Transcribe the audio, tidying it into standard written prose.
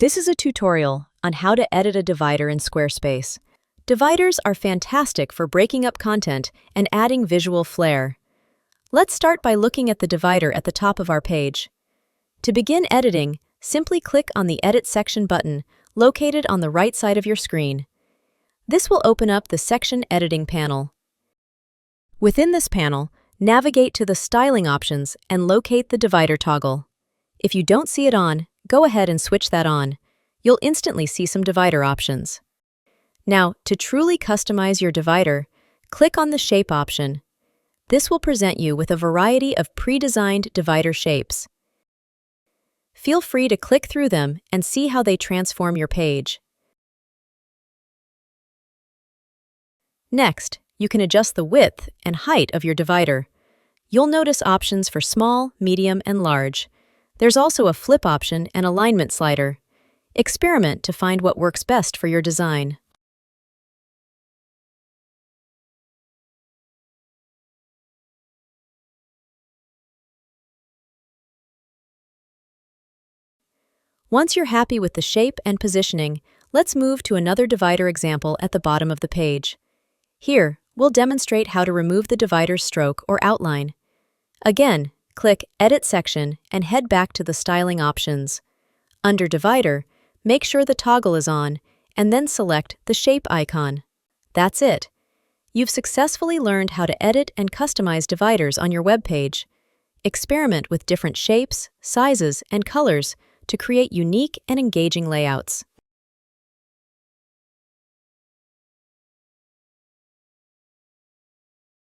This is a tutorial on how to edit a divider in Squarespace. Dividers are fantastic for breaking up content and adding visual flair. Let's start by looking at the divider at the top of our page. To begin editing, simply click on the Edit Section button located on the right side of your screen. This will open up the Section Editing panel. Within this panel, navigate to the Styling options and locate the divider toggle. If you don't see it on, go ahead and switch that on. You'll instantly see some divider options. Now, to truly customize your divider, click on the Shape option. This will present you with a variety of pre-designed divider shapes. Feel free to click through them and see how they transform your page. Next, you can adjust the width and height of your divider. You'll notice options for small, medium, and large. There's also a flip option and alignment slider. Experiment to find what works best for your design. Once you're happy with the shape and positioning, let's move to another divider example at the bottom of the page. Here, we'll demonstrate how to remove the divider's stroke or outline. Again, click Edit Section and head back to the Styling options. Under Divider, make sure the toggle is on, and then select the Shape icon. That's it. You've successfully learned how to edit and customize dividers on your web page. Experiment with different shapes, sizes, and colors to create unique and engaging layouts.